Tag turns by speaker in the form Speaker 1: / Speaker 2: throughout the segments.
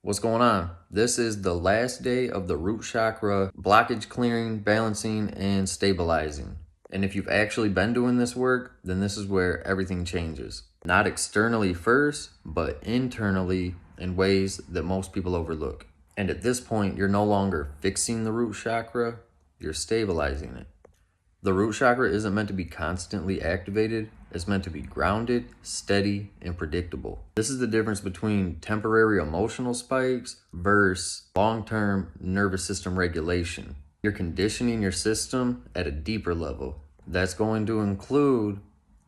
Speaker 1: What's going on? This is the last day of the root chakra blockage clearing, balancing, and stabilizing. And if you've actually been doing this work, then this is where everything changes. Not externally first, but internally in ways that most people overlook. And at this point, you're no longer fixing the root chakra, you're stabilizing it. The root chakra isn't meant to be constantly activated. It's meant to be grounded, steady, and predictable. This is the difference between temporary emotional spikes versus long-term nervous system regulation. You're conditioning your system at a deeper level. That's going to include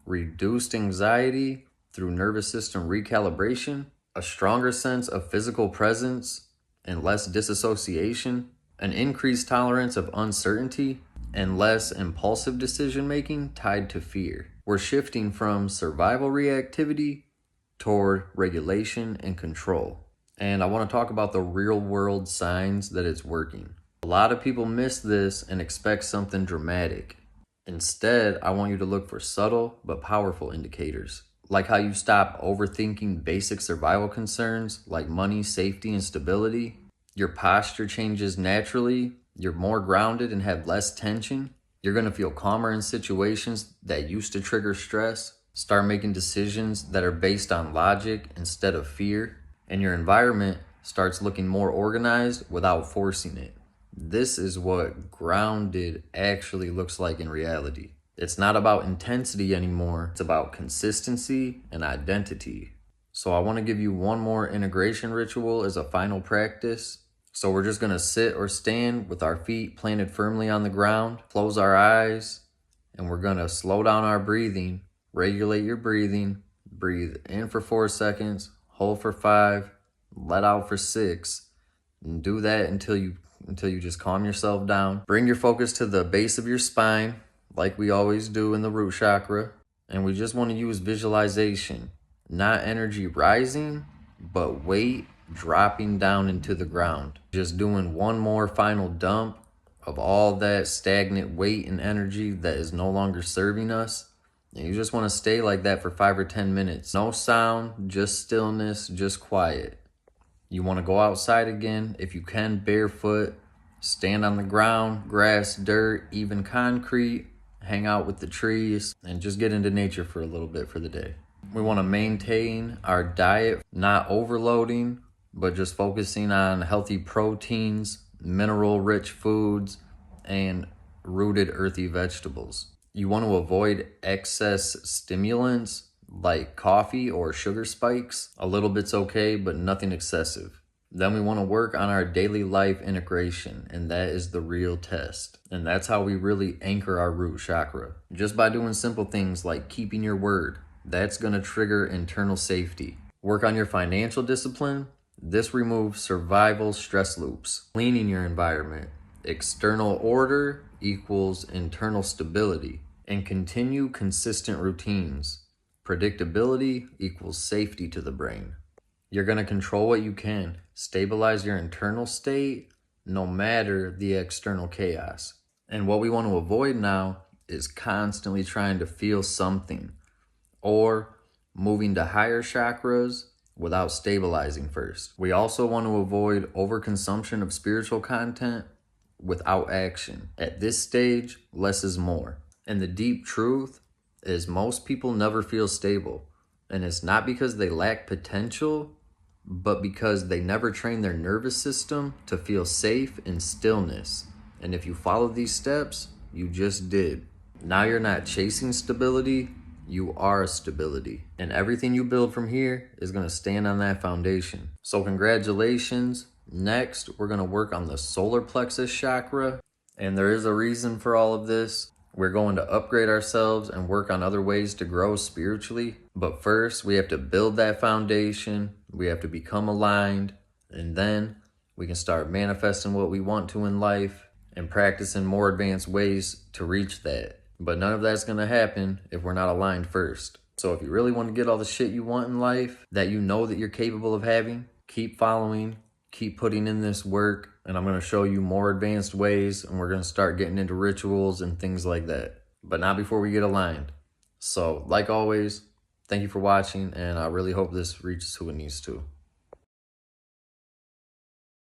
Speaker 1: reduced anxiety through nervous system recalibration, a stronger sense of physical presence and less disassociation, an increased tolerance of uncertainty, and less impulsive decision making tied to fear. We're shifting from survival reactivity toward regulation and control. And I want to talk about the real world signs that it's working. A lot of people miss this and expect something dramatic. Instead, I want you to look for subtle but powerful indicators, like how you stop overthinking basic survival concerns like money, safety, and stability. Your posture changes naturally. You're more grounded and have less tension. You're going to feel calmer in situations that used to trigger stress. Start making decisions that are based on logic instead of fear. And your environment starts looking more organized without forcing it. This is what grounded actually looks like in reality. It's not about intensity anymore. It's about consistency and identity. So I want to give you one more integration ritual as a final practice. So we're just going to sit or stand with our feet planted firmly on the ground, close our eyes, and we're going to slow down our breathing. Regulate your breathing. Breathe in for 4 seconds, hold for 5, let out for 6, and do that until you just calm yourself down. Bring your focus to the base of your spine, like we always do in the root chakra, and we just want to use visualization, not energy rising, but weight dropping down into the ground. Just doing one more final dump of all that stagnant weight and energy that is no longer serving us. And you just want to stay like that for 5 or 10 minutes. No sound, just stillness, just quiet. You want to go outside again, if you can, barefoot, stand on the ground, grass, dirt, even concrete, hang out with the trees, and just get into nature for a little bit for the day. We want to maintain our diet, not overloading, but just focusing on healthy proteins, mineral-rich foods, and rooted earthy vegetables. You want to avoid excess stimulants like coffee or sugar spikes. A little bit's okay, but nothing excessive. Then we want to work on our daily life integration, and that is the real test. And that's how we really anchor our root chakra. Just by doing simple things like keeping your word. That's going to trigger internal safety. Work on your financial discipline. This removes survival stress loops. Cleaning your environment. External order equals internal stability. And continue consistent routines. Predictability equals safety to the brain. You're going to control what you can. Stabilize your internal state no matter the external chaos. And what we want to avoid now is constantly trying to feel something or moving to higher chakras without stabilizing first. We also want to avoid overconsumption of spiritual content without action. At this stage, less is more. And the deep truth is most people never feel stable. And it's not because they lack potential, but because they never train their nervous system to feel safe in stillness. And if you follow these steps, you just did. Now you're not chasing stability, you are stability. And everything you build from here is going to stand on that foundation. So congratulations. Next, we're going to work on the solar plexus chakra. And there is a reason for all of this. We're going to upgrade ourselves and work on other ways to grow spiritually. But first, we have to build that foundation. We have to become aligned. And then we can start manifesting what we want to in life and practicing more advanced ways to reach that. But none of that's going to happen if we're not aligned first. So if you really want to get all the shit you want in life that you know that you're capable of having, keep following, keep putting in this work, and I'm going to show you more advanced ways, and we're going to start getting into rituals and things like that. But not before we get aligned. So, like always, thank you for watching, and I really hope this reaches who it needs to.